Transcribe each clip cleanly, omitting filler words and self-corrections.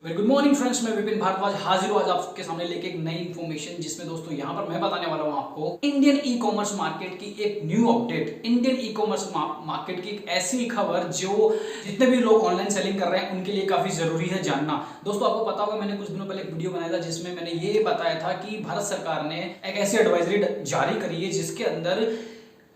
Very good morning friends, मैं विपिन भारद्वाज हाजिर हूँ आज आपके सामने लेके एक नई इन्फॉर्मेशन, जिसमें दोस्तों यहाँ पर मैं बताने वाला हूँ आपको इंडियन ई कॉमर्स मार्केट की एक new update. Indian e commerce market की एक ऐसी खबर जो जितने भी लोग ऑनलाइन सेलिंग कर रहे हैं उनके लिए काफी जरूरी है जानना। दोस्तों आपको पता होगा, मैंने कुछ दिनों पहले एक वीडियो बनाया था जिसमें मैंने ये बताया था कि भारत सरकार ने एक ऐसी एडवाइजरी जारी करी है जिसके अंदर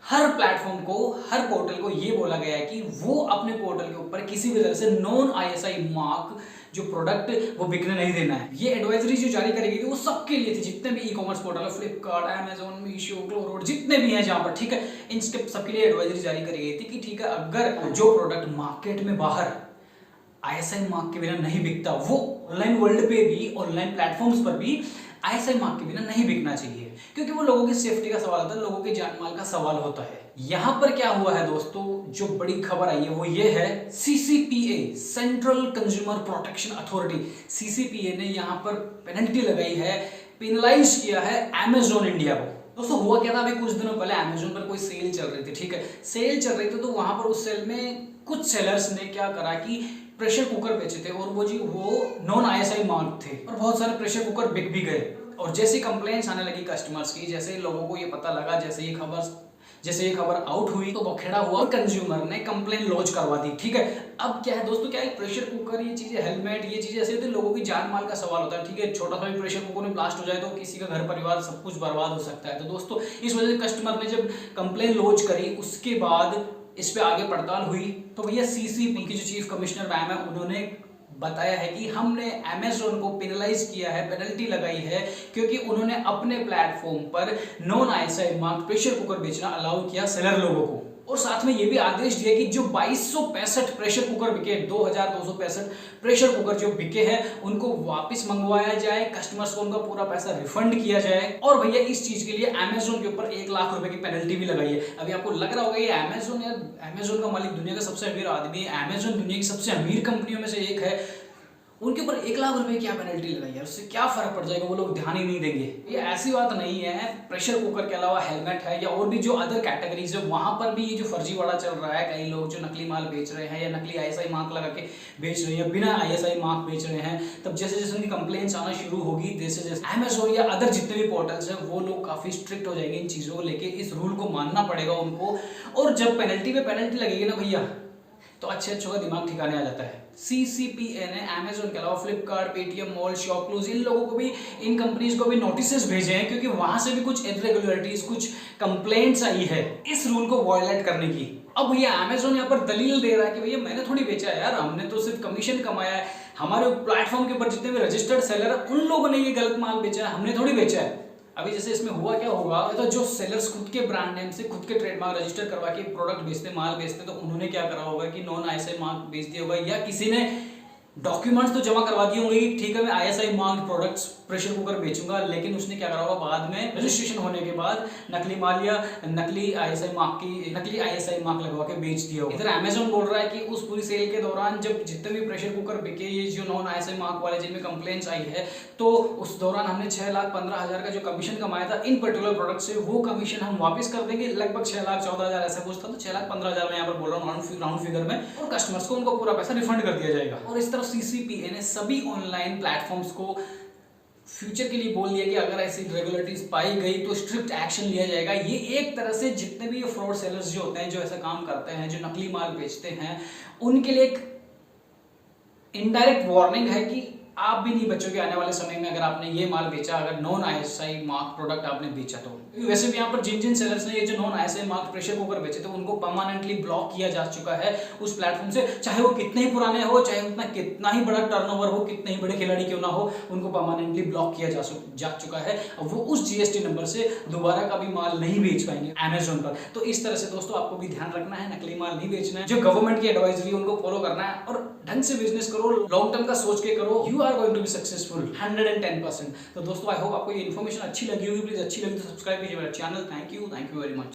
हर प्लेटफॉर्म को, हर पोर्टल को ये बोला गया है कि वो अपने पोर्टल के ऊपर किसी भी तरह से नॉन आईएसआई मार्क जो प्रोडक्ट वो बिकने नहीं देना है। ये एडवाइजरी जो जारी करी गई थी वो सबके लिए थी, जितने भी ई कॉमर्स पोर्टल है, फ्लिपकार्ट, अमेजोन, मीशो, ग्लोरोड, जितने भी हैं जहां पर, ठीक है, इन सबके लिए एडवाइजरी जारी करी गई थी कि ठीक है, अगर जो प्रोडक्ट मार्केट में बाहर आईएसआई मार्क के बिना नहीं बिकता, वो ऑनलाइन वर्ल्ड पे भी, ऑनलाइन प्लेटफॉर्म्स पर भी आईएसआई मार्क के बिना नहीं बिकना चाहिए, क्योंकि वो लोगों की सेफ्टी का सवाल होता है, लोगों के जान माल का सवाल होता है। यहां पर क्या हुआ है दोस्तों, जो बड़ी खबर आई है वो ये है, CCPA, central consumer protection authority, CCPA ने यहां पर पेनल्टी लगाई है, पेनलाइज किया है अमेजोन इंडिया को। दोस्तों हुआ क्या था, अभी कुछ दिनों पहले अमेजोन पर कोई सेल चल रही थी, ठीक है, सेल चल रही थी, तो वहां पर उस सेल में कुछ सेलर्स ने क्या करा कि प्रेशर कुकर बेचे थे, और वो नॉन आईएसआई मार्क थे, और बहुत सारे प्रेशर कुकर बिक भी गए। और जैसे कंप्लेंट्स आने लगी कस्टमर्स की, जैसे लोगों को ये पता लगा, जैसे ये खबर आउट हुई, तो बखेड़ा हुआ और कंज्यूमर ने कंप्लेंट लॉन्च करवा दी, ठीक है। अब क्या है दोस्तों, क्या है, प्रेशर कुकर, ये चीजें, हेलमेट, ये चीजें ऐसी होती है, लोगों की जान माल का सवाल होता है, ठीक है। छोटा सा भी प्रेशर कुकर में ब्लास्ट हो जाए तो किसी का घर परिवार सब कुछ बर्बाद हो सकता है। तो दोस्तों इस वजह से कस्टमर ने जब कंप्लेंट लॉन्च करी, उसके बाद इस पे आगे पड़ताल हुई, तो भैया सीसीपी की जो चीफ कमिश्नर मैम है, उन्होंने बताया है कि हमने अमेजोन को पेनलाइज किया है, पेनल्टी लगाई है, क्योंकि उन्होंने अपने प्लेटफॉर्म पर non ISI mark pressure cooker बेचना अलाउ किया सेलर लोगों को। और साथ में ये भी आदेश दिया कि जो 2265 प्रेशर कुकर बिके, 2265 प्रेशर कुकर जो बिके हैं, उनको वापस मंगवाया जाए, कस्टमर्स को उनका पूरा पैसा रिफंड किया जाए। और भैया इस चीज के लिए अमेजोन के ऊपर 1 लाख रुपए की पेनल्टी भी लगाई है। अभी आपको लग रहा होगा ये अमेजोन का मालिक दुनिया का सबसे अमीर आदमी है, अमेजोन दुनिया की सबसे अमीर कंपनियों में से एक है, उनके ऊपर 1 लाख रुपए क्या पेनल्टी लगाई है, उससे क्या फर्क पड़ जाएगा, वो लोग ध्यान ही नहीं देंगे। ये ऐसी बात नहीं है, प्रेशर कुकर के अलावा हेलमेट है या और भी जो अदर कैटेगरीज है, वहां पर भी ये जो फर्जीवाड़ा चल रहा है, कई लोग जो नकली माल बेच रहे हैं या नकली आईएसआई मार्क लगा के बेच रहे हैं या बिना आईएसआई मार्क बेच रहे हैं, तब जैसे जैसे उनकी कंप्लेंट्स आना शुरू होगी, जैसे जैसे अमेजोन या अदर जितने भी पोर्टल्स हैं, वो लोग काफी स्ट्रिक्ट हो जाएंगे इन चीजों को लेके, इस रूल को मानना पड़ेगा उनको। और जब पेनल्टी पे पेनल्टी लगेगी ना भैया, तो अच्छे का दिमाग ठिकाने आ जाता है। सीसीपीए ने अमेजोन के अलावा फ्लिपकार्ट, पेटीएम मॉल, शॉपक्लूज, इन लोगों को भी, इन कंपनीज को भी नोटिस भेजे हैं, क्योंकि वहां से भी कुछ इरेगुलरिटीज, कुछ कंप्लेंट्स आई है इस रूल को वायलेट करने की। अब भैया अमेजोन यहाँ पर दलील दे रहा है कि भैया मैंने थोड़ी बेचा है यार, हमने तो सिर्फ कमीशन कमाया है, हमारे प्लेटफॉर्म के ऊपर जितने भी रजिस्टर्ड सेलर है उन लोगों ने ये गलत माल बेचा है, हमने थोड़ी बेचा है। अभी जैसे इसमें हुआ क्या होगा, तो जो सेलर्स खुद के ब्रांड नेम से खुद के ट्रेडमार्क रजिस्टर करवा के प्रोडक्ट बेचते, माल बेचते, तो उन्होंने क्या करा होगा कि नॉन आईएसआई मार्क बेच दिया होगा, या किसी ने डॉक्यूमेंट्स तो जमा करवा दिए होंगे कि ठीक है मैं ISI mark products pressure cooker बेचूंगा, लेकिन उसने क्या करा होगा, बाद में रजिस्ट्रेशन होने के बाद नकली माल या नकली आईएसआई मार्क लगवा के बेच दिया होगा। इधर अमेजोन बोल रहा है कि उस पूरी सेल के दौरान जब जितने भी प्रेशर कुकर बिके, ये जो नॉन आईएसआई मार्क वाले जिनमें कंप्लेंट्स आई है, तो उस दौरान हमने 6,15,000 का जो कमीशन कमाया था इन पर्टिकुलर प्रोडक्ट से, वो कमीशन हम वापस कर देंगे, लगभग 6,14,000 ऐसा कुछ था, तो 6,15,000 में यहाँ पर बोल रहा हूँ राउंड फिगर में, और कस्टमर्स को उनको पूरा पैसा रिफंड कर दिया जाएगा। और इस तरह सीसीपीए ने सभी ऑनलाइन प्लेटफॉर्म्स को फ्यूचर के लिए बोल दिया कि अगर ऐसी रेगुलेटरीज पाई गई तो स्ट्रिक्ट एक्शन लिया जाएगा। ये एक तरह से जितने भी फ्रॉड सेलर्स जो होते हैं, जो ऐसा काम करते हैं, जो नकली माल बेचते हैं, उनके लिए एक इनडायरेक्ट वार्निंग है कि आप भी नहीं बचोगे आने वाले समय में अगर आपने ये माल बेचा, अगर नॉन आईएसआई मार्क प्रोडक्ट आपने बेचा तो। वैसे भी यहाँ पर जिन सेलर्स ने ये जो non ISI mark pressure cooker बेचे थे, उनको परमानेंटली ब्लॉक किया जा चुका है उस प्लेटफॉर्म से, चाहे वो कितने ही पुराने हो, चाहे उतना कितना ही बड़ा टर्नओवर हो, कितने ही बड़े खिलाड़ी क्यों ना हो, उनको परमानेंटली ब्लॉक किया जा चुका है। वो उस जीएसटी नंबर से दोबारा का भी माल नहीं बेच पाएंगे अमेजोन पर। तो इस तरह से दोस्तों आपको भी ध्यान रखना है, नकली माल नहीं बेचना है, जो गवर्नमेंट की एडवाइजरी उनको फॉलो करना है, और ढंग से बिजनेस करो, लॉन्ग टर्म का सोच के करो, you are going to be successful 110%। तो दोस्तों आई होप आपको ये इन्फॉर्मेशन अच्छी लगी होगी, प्लीज अच्छी लगी तो सब्सक्राइब कीजिए मेरा channel. Thank you very much.